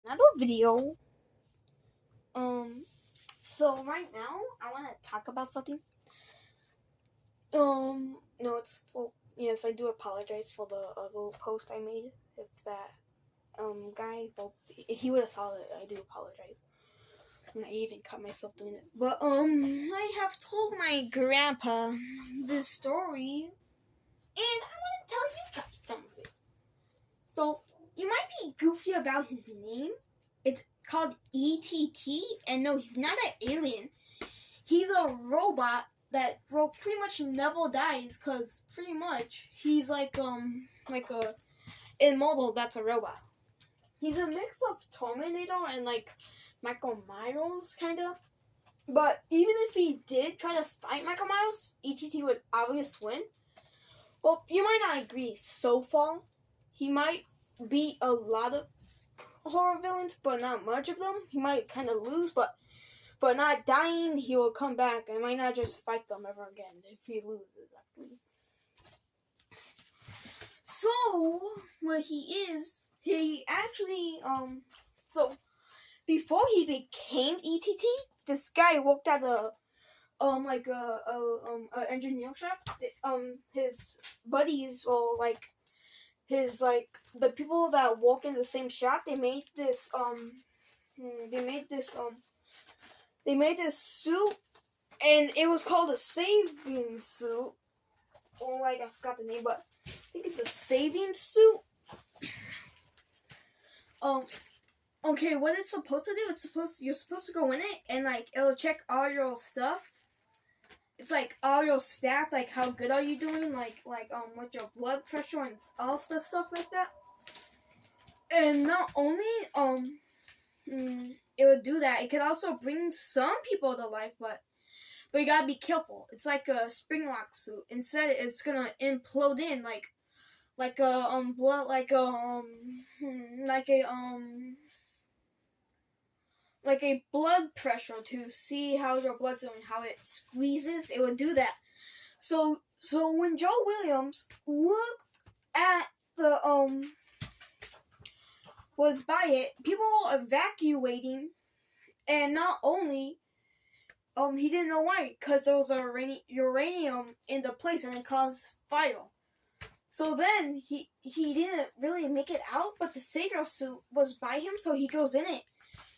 another video. So right now I want to talk about something. No, yes, I do apologize for the other post I made. If that guy, well, he would have saw it. I do apologize. And I even caught myself doing it. But I have told my grandpa this story, and I want to tell you guys something. So you might be goofy about his name. It's called ETT, and no, he's not an alien. He's a robot that pretty much never dies, cause pretty much he's like a immortal that's a robot. He's a mix of Terminator and like Michael Myers kinda. But even if he did try to fight Michael Myers, ETT would obviously win. Well, you might not agree so far. He might beat a lot of horror villains, but not much of them. He might kind of lose, but not dying, he will come back and might not just fight them ever again if he loses, actually. So, what he actually, so, before he became ETT, this guy worked at a engineering shop. His buddies, or the people that work in the same shop, they made this suit, and it was called a saving suit. Or I forgot the name, but I think it's a saving suit. Okay, what it's supposed to do? You're supposed to go in it, and it'll check all your stuff. It's all your stats, how good are you doing, with your blood pressure and all stuff like that. And not only it would do that, it could also bring some people to life, but you gotta be careful. It's like a spring lock suit. Instead, it's gonna implode in like a blood pressure to see how your blood's doing, how it squeezes. It would do that. So when Joe Williams looked at the was by it, people were evacuating, and not only he didn't know why, because there was uranium in the place and it caused fire. So then he didn't really make it out, but the savior suit was by him, so he goes in it.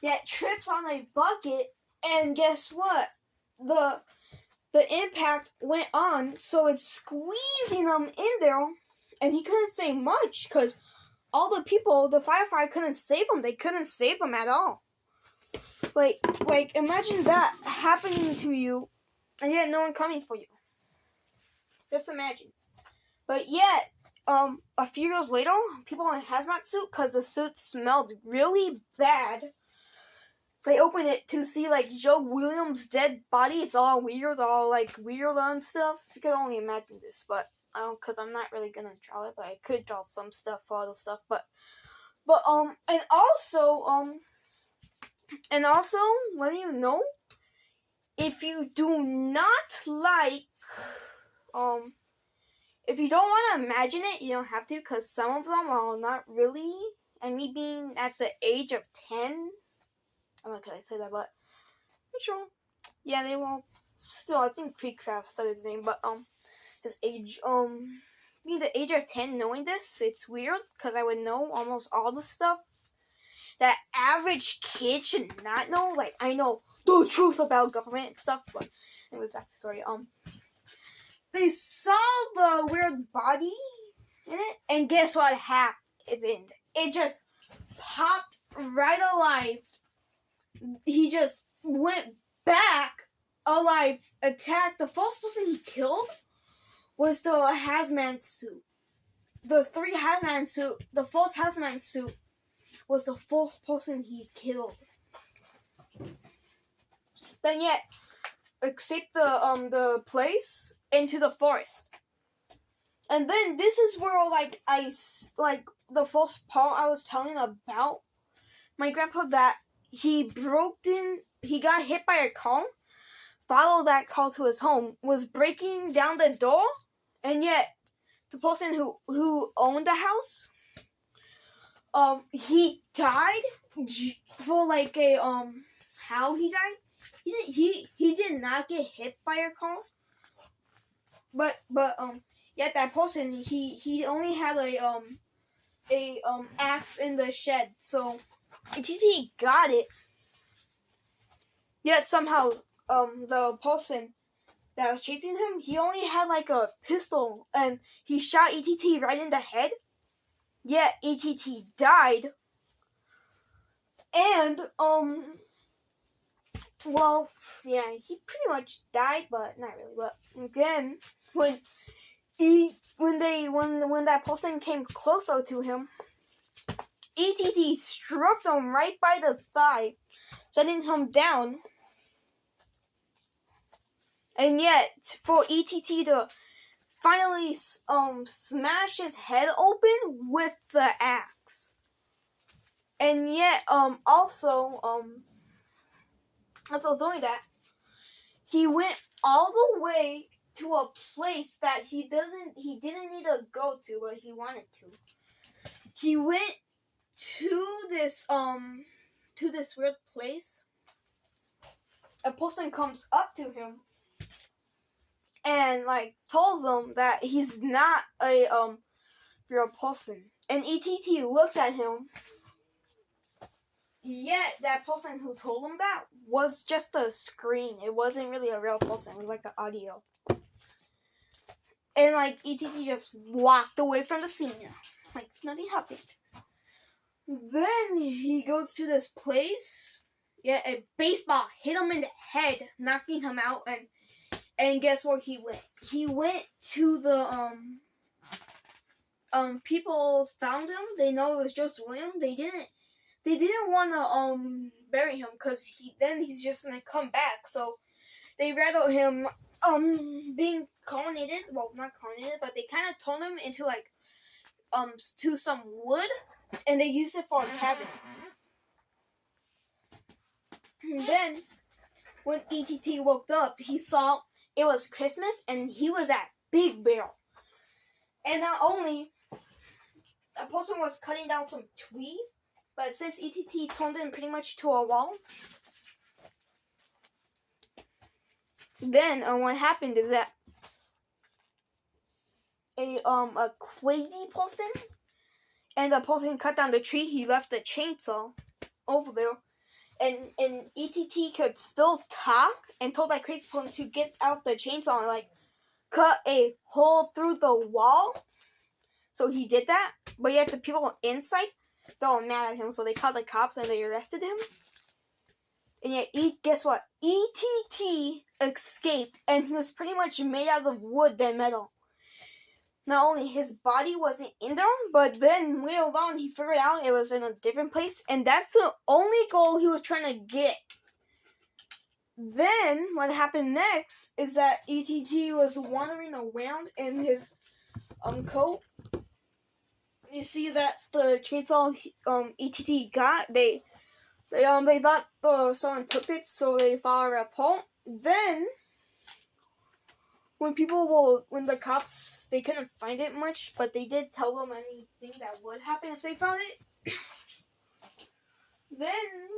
Yet trips on a bucket, and guess what? The impact went on, so it's squeezing him in there, and he couldn't say much because all the people, the firefighter, couldn't save him. They couldn't save him at all. Imagine that happening to you, and yet no one coming for you. Just imagine. But yet, a few years later, people in a hazmat suit, because the suit smelled really bad. So they opened it to see Joe Williams' dead body. It's all weird, weird and stuff. You could only imagine this, but because I'm not really gonna draw it, but I could draw some stuff for other stuff. But and also, letting you know, if you do not if you don't want to imagine it, you don't have to, because some of them are not really. And me being at the age of 10. I don't know, can I say that, but I'm sure. Yeah, they won't. Still, I think Creekcraft said his name, but his age, being the age of 10, knowing this, it's weird, because I would know almost all the stuff that average kid should not know. I know the truth about government and stuff, but anyways, back to the story. They saw the weird body in it, and guess what happened? It just popped right alive. He just went back alive, attacked. The first person he killed was the hazmat suit. The first hazmat suit was the first person he killed. Then yet, escaped the place into the forest. And then this is where the first part I was telling about my grandpa, that he got hit by a car, followed that car to his home, was breaking down the door, and yet the person who owned the house, he died for like a how he died. He did not get hit by a car, but yet that person he only had a axe in the shed, so he got it. Yet somehow the person that was chasing him, he only had like a pistol, and he shot ETT right in the head. Yet ETT died, and well, yeah, he pretty much died, but not really. But again, when that person came closer to him, ETT struck him right by the thigh, shutting him down. And yet, for ETT to finally smash his head open with the axe, and yet also after doing that, he went all the way to a place that he didn't need to go to, but he wanted to. He went to this weird place. A person comes up to him and like told them that he's not a real person. And ETT looks at him. Yet that person who told him that was just a screen. It wasn't really a real person. It was like an audio. And like ETT just walked away from the scene. Like nothing happened. Then he goes to this place. Yeah, a baseball hit him in the head, knocking him out. And guess where he went? He went to the people found him. They know it was just William. They didn't want to bury him because he's just gonna come back. So they rather him being coronated. Well, not coronated, but they kind of turned him into like to some wood, and they used it for a cabin. And then when ETT woke up, he saw it was Christmas, and he was at Big Bear. And not only a person was cutting down some trees, but since ETT turned him pretty much to a wall, then what happened is that a crazy person, and the person cut down the tree. He left the chainsaw over there, and ETT could still talk and told that crazy person to get out the chainsaw and like cut a hole through the wall. So he did that, but yet the people inside, they were mad at him, so they called the cops and they arrested him. And yet, guess what? ETT escaped, and he was pretty much made out of wood than metal. Not only his body wasn't in there, but then later on he figured out it was in a different place, and that's the only goal he was trying to get. Then what happened next is that ETT was wandering around in his coat. You see that the chainsaw ETT got, they thought someone took it, so they filed a report. Then when the cops, they couldn't find it much, but they did tell them anything that would happen if they found it. Then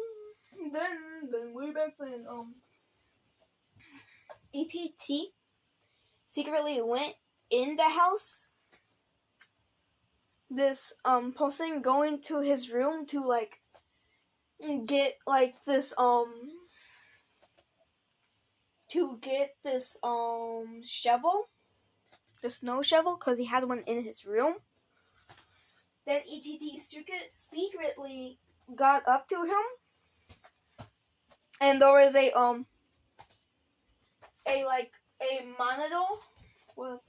way back then, ETT secretly went in the house. This person going to his room to like get like this shovel, the snow shovel, because he had one in his room. Then ETT secretly got up to him, and there was a monitor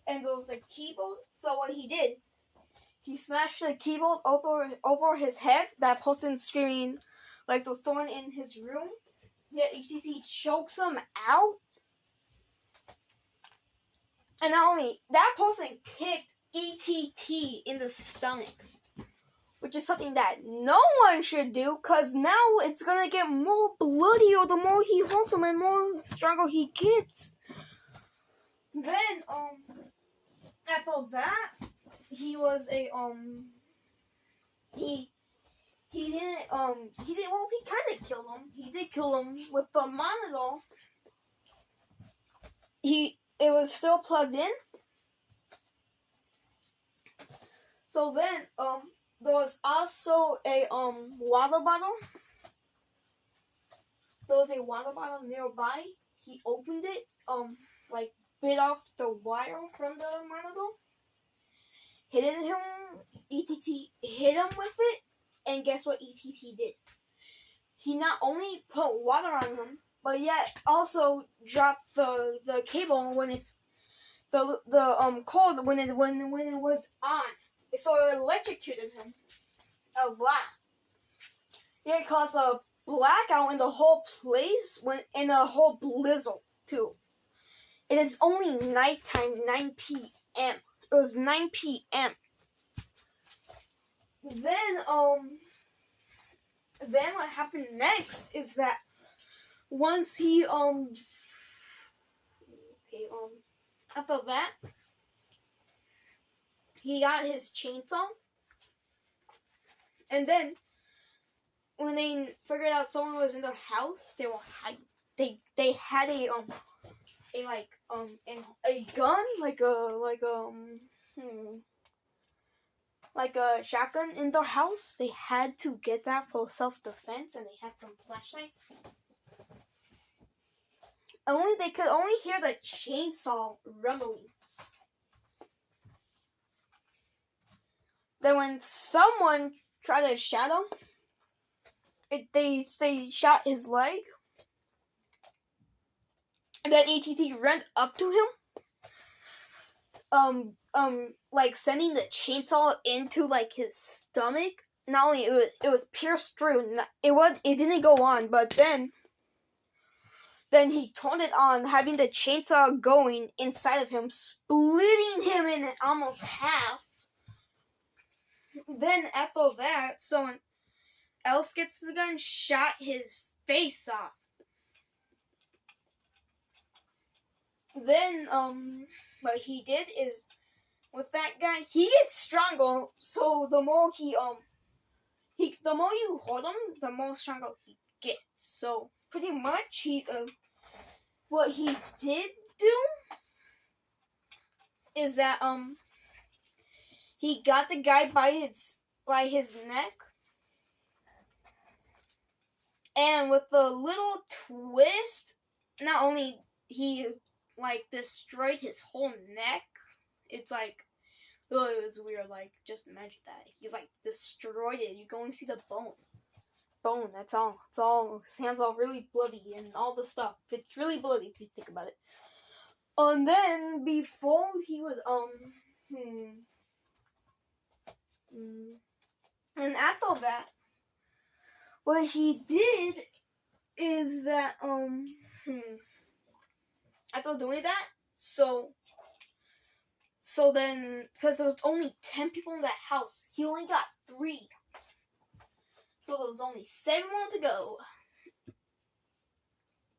and there was a keyboard. So what he did, he smashed the keyboard over his head. That person screaming like there was someone in his room. Yet ETT chokes him out. And not only that, person kicked ETT in the stomach, which is something that no one should do, because now it's gonna get more bloodier the more he holds him and more stronger he gets. Then after that, he was a he didn't well, he kind of killed him. He did kill him with the monitor. It was still plugged in. So then there was also a water bottle. There was a water bottle nearby. He opened it, like bit off the wire from the monitor. Hit him. ETT hit him with it, and guess what ETT did? He not only put water on him, but yet also dropped the cable when it's the cord when it was on. So it electrocuted him a lot. It caused a blackout in the whole place, in a whole blizzard too. And it's only nighttime, 9 p.m. It was 9 p.m. Then what happened next is that once he after that he got his chainsaw, and then when they figured out someone was in their house, they were they had a gun, like a shotgun in their house. They had to get that for self-defense, and they had some flashlights. They could only hear the chainsaw rumbling. Then when someone tried to shoot him, they shot his leg. And then ETT ran up to him, like sending the chainsaw into like his stomach. Not only it was pierced through. It didn't go on, but then he turned it on, having the chainsaw going inside of him, splitting him in almost half. Then after that, someone else gets the gun, shot his face off. Then what he did is, with that guy, he gets stronger. So the more the more you hold him, the more stronger he gets. So pretty much, what he did do is that he got the guy by his neck, and with a little twist, not only he like destroyed his whole neck. It's like, oh, it was weird. Like, just imagine that. He like destroyed it. You go and see the bone. That's all. It's all. His hands all really bloody and all the stuff. It's really bloody if you think about it. And then before he was and after that, what he did is that after doing that, so then, because there was only 10 people in that house, he only got 3. So there was only 7 more to go.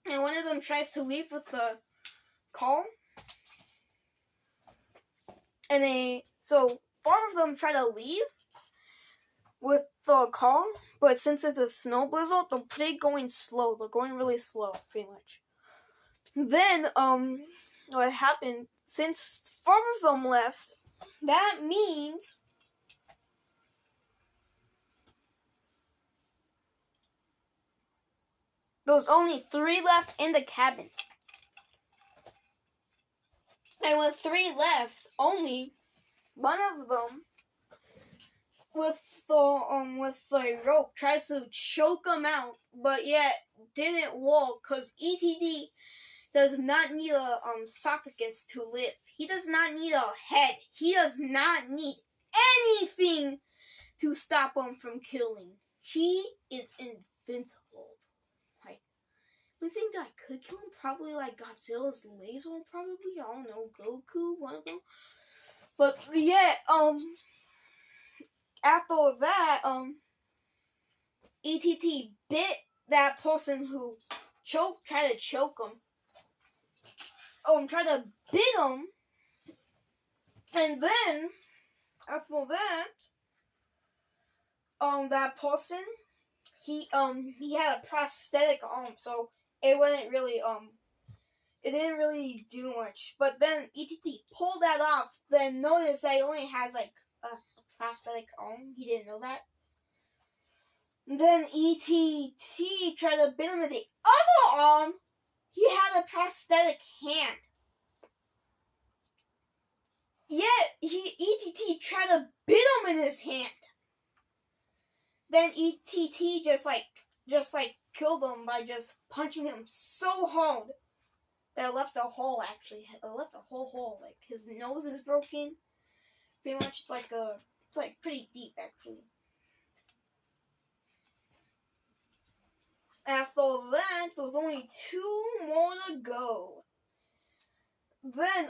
And one of them tries to leave with the car. And so 4 of them try to leave with the car, but since it's a snow blizzard, they're pretty going slow. They're going really slow, pretty much. Then, what happened, since 4 of them left, that means there's only 3 left in the cabin. And with 3 left, only one of them with the rope tries to choke him out, but yet didn't work, because ETT does not need a esophagus to live. He does not need a head. He does not need anything to stop him from killing. He is invincible. Like, the thing that could kill him, probably like Godzilla's laser, probably. I don't know, Goku, one of them. But yeah, after that, ETT bit that person who tried to choke him. Tried to bit him, and then after that, that person, he had a prosthetic arm, so it wouldn't really it didn't really do much. But then ETT pulled that off, then noticed that he only has like a prosthetic arm. He didn't know that. Then ETT tried to bit him with the other arm. He had a prosthetic hand. Yet ETT tried to bit him in his hand. Then ETT just killed him by just punching him so hard that it left a hole. Actually, it left a whole hole. Like his nose is broken. Pretty much, it's like pretty deep actually. After that, there's only 2 more to go. Then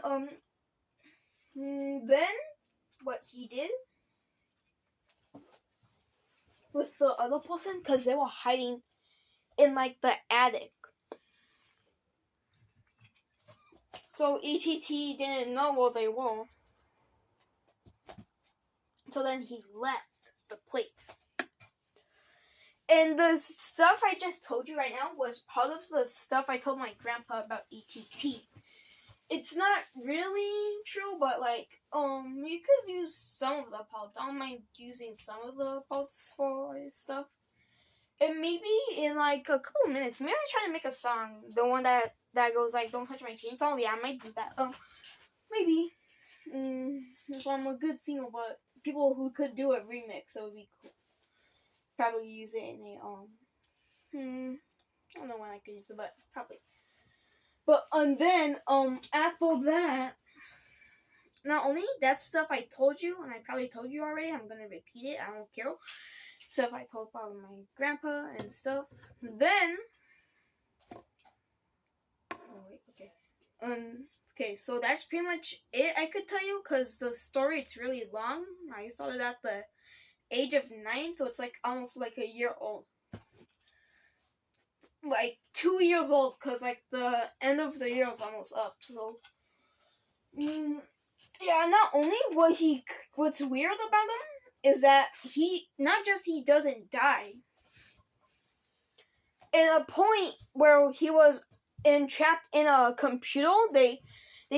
what he did with the other person, because they were hiding in like the attic. So ETT didn't know where they were. So then he left the place. And the stuff I just told you right now was part of the stuff I told my grandpa about ETT. It's not really true, but like, you could use some of the parts. I don't mind using some of the parts for his stuff. And maybe in like a couple minutes, maybe I try to make a song. The one that goes like, "Don't touch my chainsaw." Yeah, I might do that. Maybe. If I'm a good singer, but people who could do a remix, that would be cool. Probably use it in a, I don't know when I could use it, but probably. But, and then, after that, not only that stuff I told you, and I probably told you already, I'm gonna repeat it, I don't care. Stuff I told about my grandpa and stuff. Then, okay, so that's pretty much it I could tell you, because the story, it's really long. I started at the age of 9, so it's like almost like a year old. Like 2 years old, because like the end of the year is almost up. So yeah, not only what's weird about him is that he doesn't die. At a point where he was entrapped in a computer, they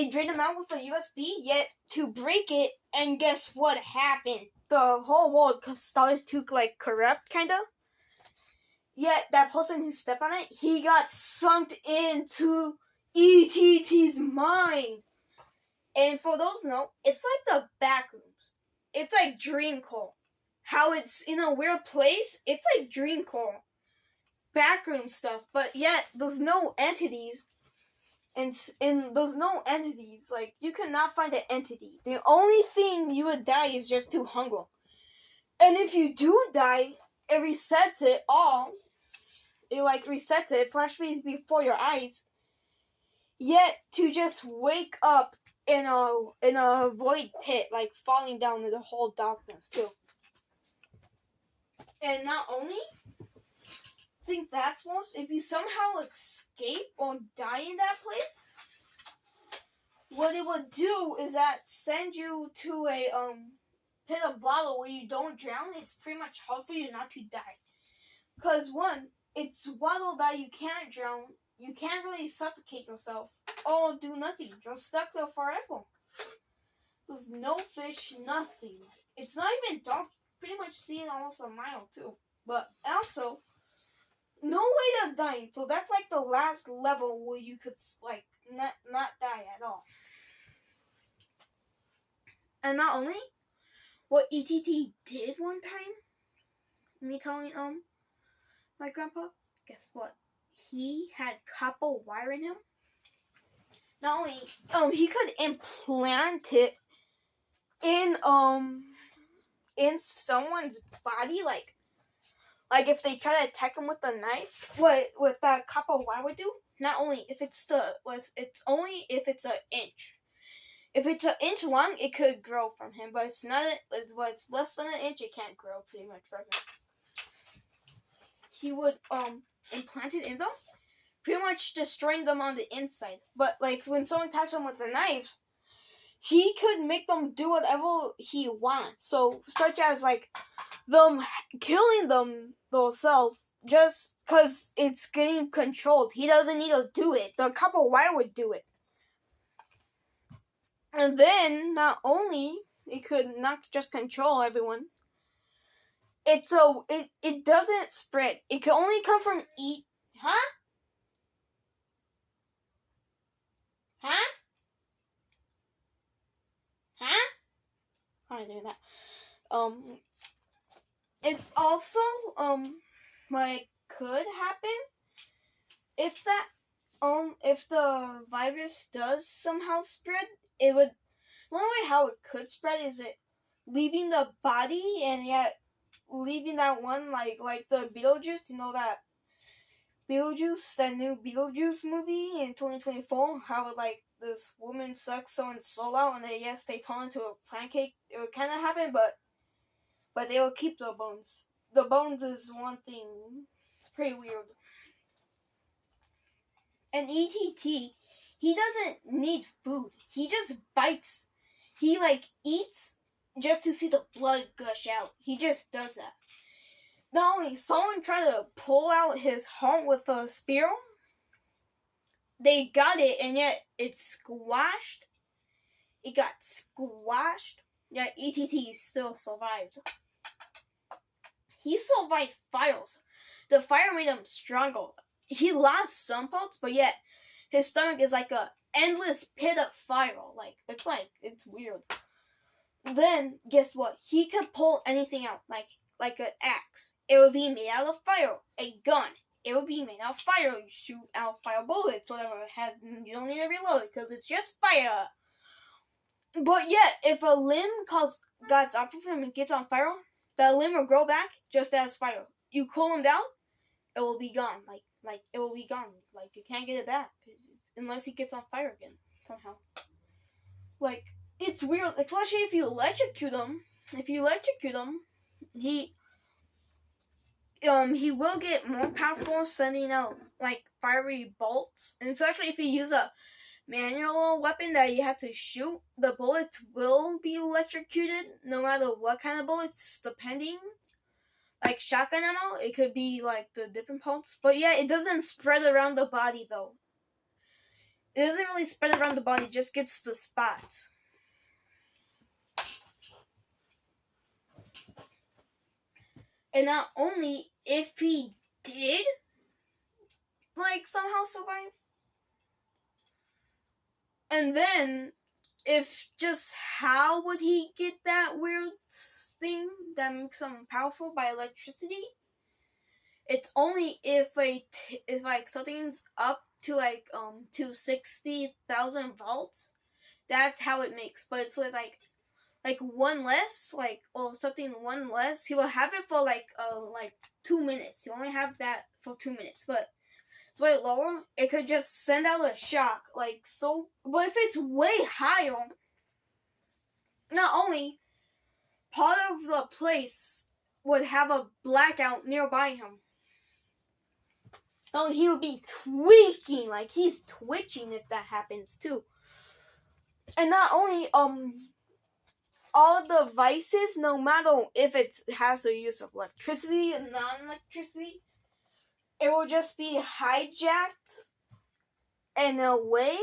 drained him out with a USB, yet to break it, and guess what happened? The whole world started to like corrupt, kinda. Yet that person who stepped on it, he got sunk into ETT's mind. And for those who know, it's like the back rooms. It's like Dreamcore. How it's in a weird place, it's like Dreamcore. Backroom stuff, but yet there's no entities. And there's no entities. Like, you cannot find an entity. The only thing you would die is just to hunger. And if you do die, it resets it all. It like resets it, flashes before your eyes. Yet to just wake up in a void pit, like falling down into the whole darkness too. And not only, I think that's most, if you somehow escape or die in that place, what it would do is that send you to a pit of water where you don't drown. It's pretty much hard for you not to die. Because one, it's water that you can't drown. You can't really suffocate yourself or do nothing. You're stuck there forever. There's no fish, nothing. It's not even dark. Pretty much seeing almost a mile too. But also, no way to die. So that's like the last level where you could like not die at all. And not only, what ETT did one time, me telling my grandpa, guess what? He had copper wire in him. Not only he could implant it in someone's body, like if they try to attack him with a knife, what that copper wire would do. Not only if it's only if it's an inch. If it's an inch long, it could grow from him, but it's less than an inch, it can't grow pretty much from him. He would implant it in them, pretty much destroying them on the inside. But like when someone attacks them with a knife, he could make them do whatever he wants. So, such as like them killing themselves just because it's getting controlled. He doesn't need to do it. The Copper Wire would do it. And then, not only it could not just control everyone, it doesn't spread. It can only come from Huh? Huh? Huh? How am I doing that? It also like could happen if the virus does somehow spread. It would. The only way how it could spread is it leaving the body and yet leaving that one like the Beetlejuice. You know that Beetlejuice, that new Beetlejuice movie in 2024. How like this woman sucks someone's soul out and then they turn into a pancake. It would kind of happen, but they will keep the bones. The bones is one thing. It's pretty weird. And ETT, he doesn't need food. He just bites. He eats just to see the blood gush out. He just does that. Not only someone tried to pull out his heart with a spear, they got it and yet it squashed. It got squashed. Yet ETT still survived. He survived fires. The fire made him stronger. He lost some parts, but yet his stomach is like a endless pit of fire. It's weird. Then guess what? He could pull anything out, like an axe. It would be made out of fire. A gun. It would be made out of fire. You shoot out fire bullets, whatever. You don't need to reload it because it's just fire. But yet, if a limb gets off of him and gets on fire, that limb will grow back just as fire. You cool him down, it will be gone. It will be gone. You can't get it back unless he gets on fire again somehow. It's weird. Especially if you electrocute him. He will get more powerful, sending out fiery bolts. And especially if you use a manual weapon that you have to shoot, the bullets will be electrocuted no matter what kind of bullets, depending. Like shotgun ammo, it could be the different parts. But yeah, it doesn't spread around the body though. It doesn't really spread around the body, it just gets the spots. And not only if he did somehow survive, and then if just how would he get that weird thing that makes him powerful by electricity? It's only if something's up to 60,000 volts. That's how it makes. But it's one less, something one less. He will have it for 2 minutes. He only have that for 2 minutes, but it's way lower. It could just send out a shock, so. But if it's way higher, not only part of the place would have a blackout nearby him. So he would be tweaking, he's twitching if that happens too. And not only all devices, no matter if it has the use of electricity and non-electricity, it will just be hijacked in a way.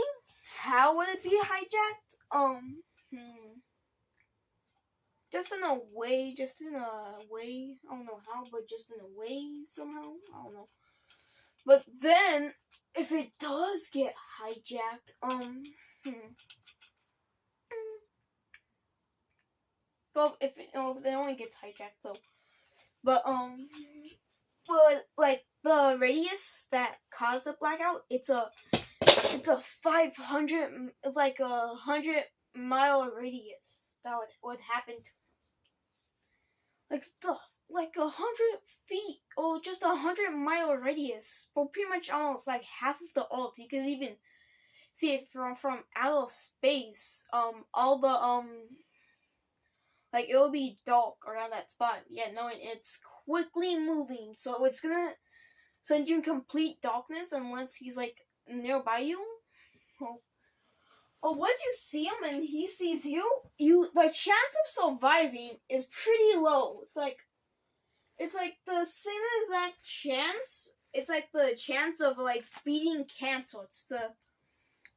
How would it be hijacked? Just in a way. I don't know how, but just in a way somehow. I don't know. But then, if it does get hijacked, well, if it only gets hijacked though. But the radius that caused the blackout, it's a 500, it's a 100-mile radius that would happen to. 100 feet or just 100-mile radius, but pretty much almost half of the Earth. You can even see it from outer space. All the it will be dark around that spot. Yeah, knowing it's quickly moving, so it's gonna send you in complete darkness unless he's nearby you. Well, once you see him and he sees you, the chance of surviving is pretty low. It's like the same exact chance. It's like the chance of like beating cancer.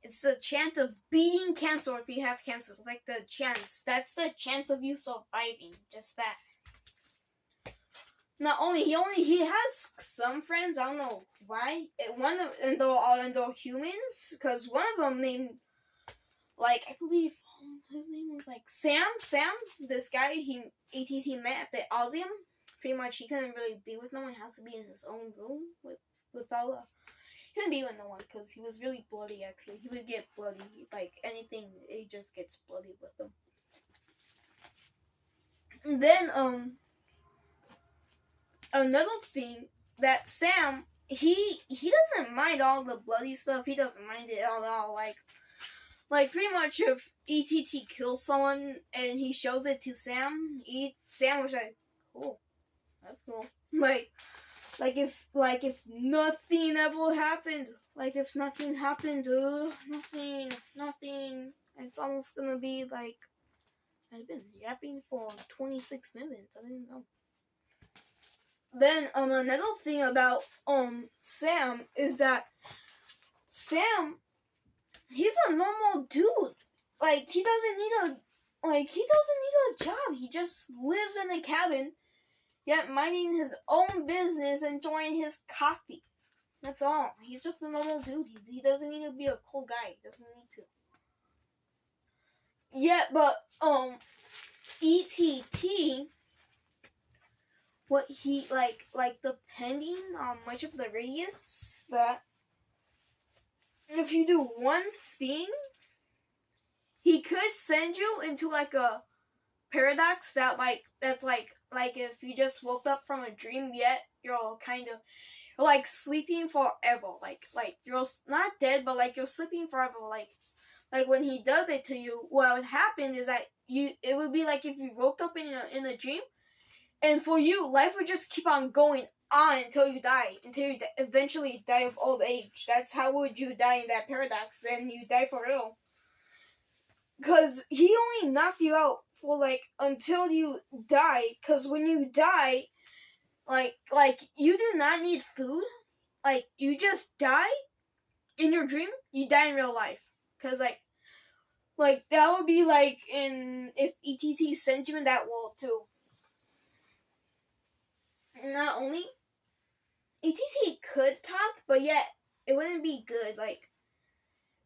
It's the chance of beating cancer if you have cancer. It's like the chance. That's the chance of you surviving. Just that. Not only he has some friends. I don't know why. And they're humans. Because one of them named, like, I believe his name was like Sam. This guy he met at the Auseum. Pretty much he couldn't really be with no one. He has to be in his own room with all the. He couldn't be with no one because he was really bloody. Actually, he would get bloody like anything. He just gets bloody with him. And then another thing that Sam he doesn't mind all the bloody stuff. He doesn't mind it at all. Like pretty much if ETT kills someone and he shows it to Sam, Sam was like, cool, that's cool. Like if nothing ever happened, if nothing happened, nothing. It's almost gonna be like I've been yapping for 26 minutes. I didn't know. Then another thing about Sam is that Sam, he's a normal dude. Like he doesn't need a job. He just lives in a cabin, yet minding his own business, enjoying his coffee. That's all. He's just a normal dude. He doesn't need to be a cool guy. He doesn't need to. Yeah, but ETT, what he like depending on much of the radius, that if you do one thing, he could send you into like a paradox that's like if you just woke up from a dream, yet you're like sleeping forever. Like you're not dead, but like you're sleeping forever. Like when he does it to you, what would happen is that it would be like if you woke up in a dream, and for you, life would just keep on going on until you die, eventually die of old age. That's how would you die in that paradox. Then you die for real. Because he only knocked you out for until you die. Because when you die, like you do not need food. Like you just die in your dream. You die in real life. Because like that would be like if ETT sent you in that world too. Not only ETT could talk, but yet it wouldn't be good. Like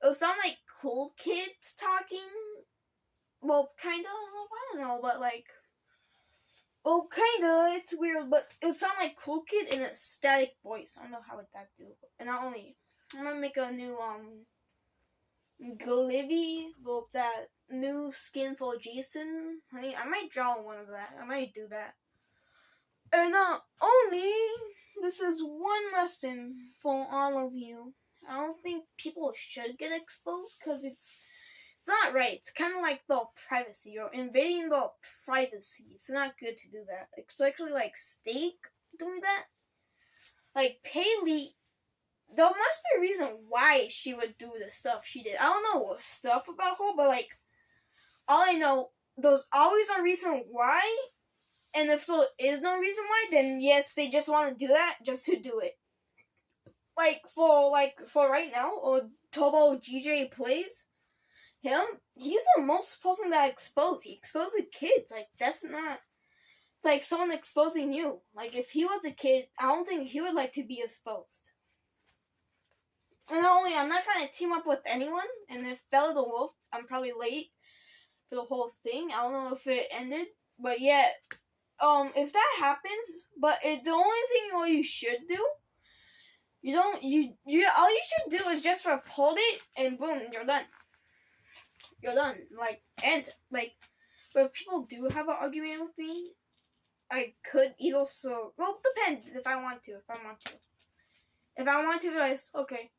it would sound like cool kids talking. Well, kinda. I don't know, but well, kinda. It's weird, but it would sound like cool kid in a static voice. I don't know how would that do. And not only, I'm gonna make a new Glivy with that new skin for Jason. Honey, I might draw one of that. I might do that. And not only, this is one lesson for all of you. I don't think people should get exposed because it's not right. It's kind of like the privacy. You're invading the privacy. It's not good to do that. Especially like Steak doing that. Like Paley, there must be a reason why she would do the stuff she did. I don't know stuff about her, but all I know, there's always a reason why. And if there is no reason why, then yes, they just want to do that just to do it. For right now, or Turbo GJ Plays, him, he's the most person that exposed. He exposed the kids. That's not. It's like someone exposing you. Like, if he was a kid, I don't think he would like to be exposed. And not only, I'm not going to team up with anyone. And if Bella the Wolf, I'm probably late for the whole thing. I don't know if it ended. But yeah, if that happens, the only thing you should do, all you should do is just report it, and boom, you're done. You're done. But if people do have an argument with me, I could either depends if I want to. If I want to, okay,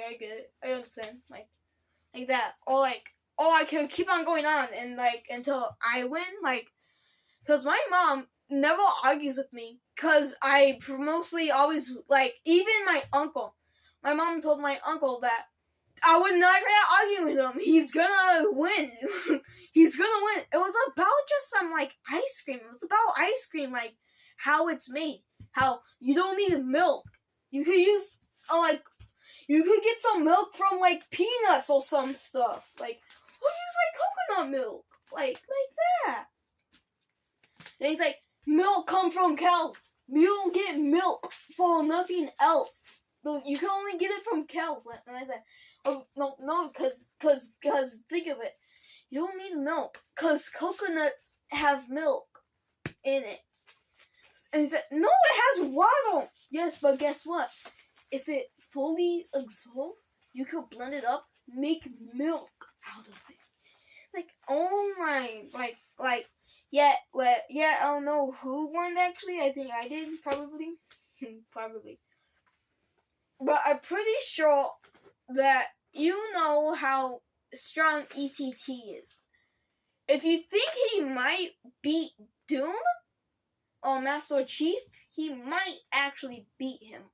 I get it. I understand. Like that. Or I can keep on going on and until I win. Because my mom never argues with me. Because I mostly always even my uncle. My mom told my uncle that I would not try to argue with him. He's gonna win. He's gonna win. It was about just some like ice cream. It was about ice cream, like how it's made. How you don't need milk. You could use like you could get some milk from like peanuts or some stuff. Like we'll use like coconut milk, like that. And he's like, milk come from cows. You don't get milk for nothing else. You can only get it from cows. And I said, oh no, cause think of it. You don't need milk, cause coconuts have milk in it. And he said, no, it has water. Yes, but guess what? If it fully exhausts, you could blend it up, make milk out of it. Like, oh my, yeah, I don't know who won actually. I think I did, probably. Probably. But I'm pretty sure that you know how strong ETT is. If you think he might beat Doom or Master Chief, he might actually beat him.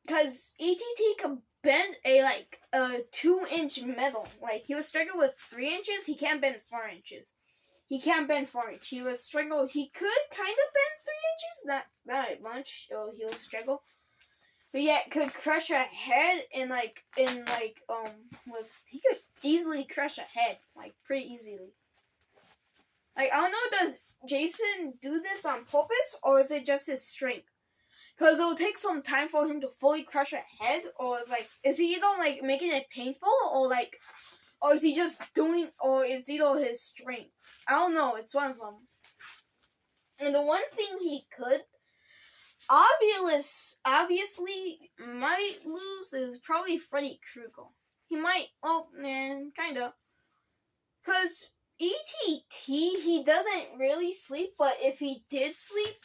Because ETT can bend a 2-inch metal. Like, he was struggling with 3 inches, he can't bend 4 inches. He can't bend 4 inches. He was struggle. He could kind of bend 3 inches, not much. So he'll struggle, but yet could crush a head he could easily crush a head pretty easily. Like, I don't know, does Jason do this on purpose or is it just his strength? Because it'll take some time for him to fully crush a head, or is he either making it painful or is he just doing, or is either his strength? I don't know. It's one of them. And the one thing he could obviously might lose is probably Freddy Krueger. He might. Oh, man, kinda. Because ETT, he doesn't really sleep, but if he did sleep,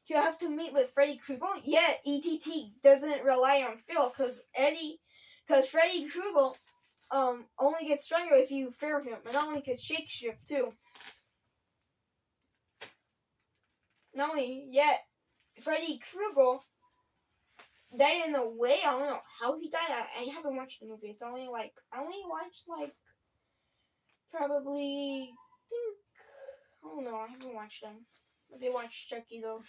you have to meet with Freddy Krueger. Yeah, ETT doesn't rely on fear, because Freddy Krueger only gets stronger if you fear him, and only could shapeshift too. Not only yet, Freddy Krueger died in a way. I don't know how he died. I haven't watched the movie. It's only I only watched probably I don't know. I haven't watched them. I did watch Chucky though.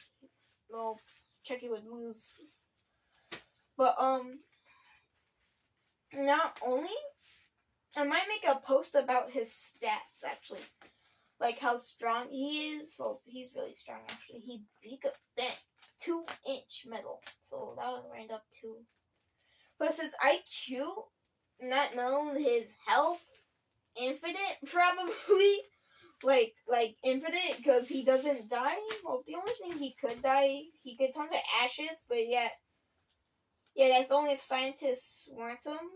Well, Chucky would lose. But not only, I might make a post about his stats actually. Like how strong he is. Well, he's really strong actually. He could bend 2-inch metal. So that would round up to. Plus his IQ, not known, his health, infinite probably. Like infinite, because he doesn't die. Well, the only thing he could die, he could turn to ashes, but yeah, that's only if scientists want him.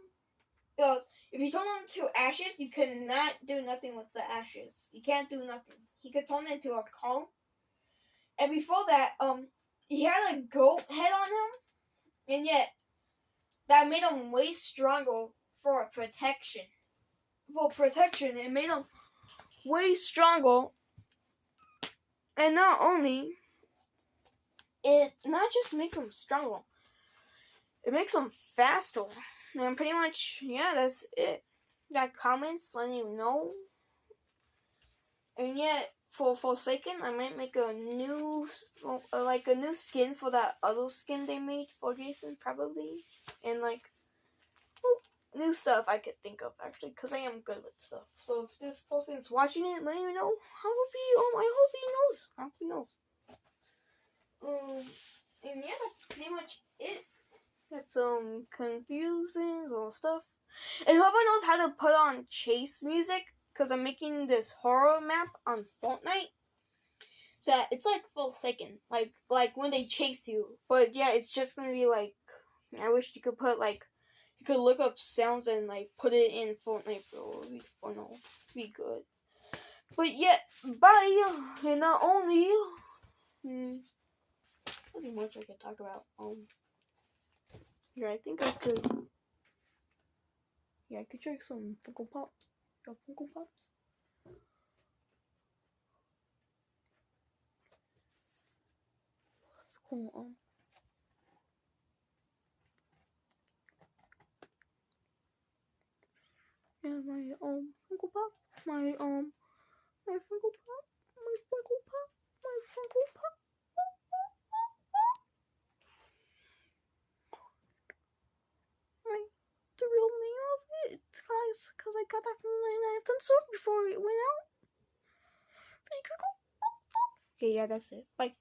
Because if you turn him to ashes, you cannot do nothing with the ashes. You can't do nothing. He could turn into a cone. And before that, he had a goat head on him, and yet that made him way stronger for protection. It made him way stronger. And not only, it not just makes him stronger, it makes him faster. And pretty much, yeah, that's it. Got comments letting you know. And yet, for Forsaken, I might make a new skin for that other skin they made for Jason, probably. And new stuff I could think of, actually, because I am good with stuff. So if this person's watching it, let me know. I hope he knows. And yeah, that's pretty much it. That's confusing or stuff. And whoever knows how to put on chase music, because I'm making this horror map on Fortnite. So it's like Forsaken, like when they chase you. But yeah, it's just gonna be I wish you could put you could look up sounds and put it in Fortnite, bro. It would be fun. It would be good. But yeah, bye. And not only, nothing much I could talk about. Yeah, I think I could. Yeah, I could try some Funko Pops. Got Funko Pops? That's cool. my Funko Pop, my Funko Pop, my Funko Pop, my Funko Pop. The real name of it, guys, because I got that from the 99-cent store before it went out. Okay, yeah, that's it. Bye.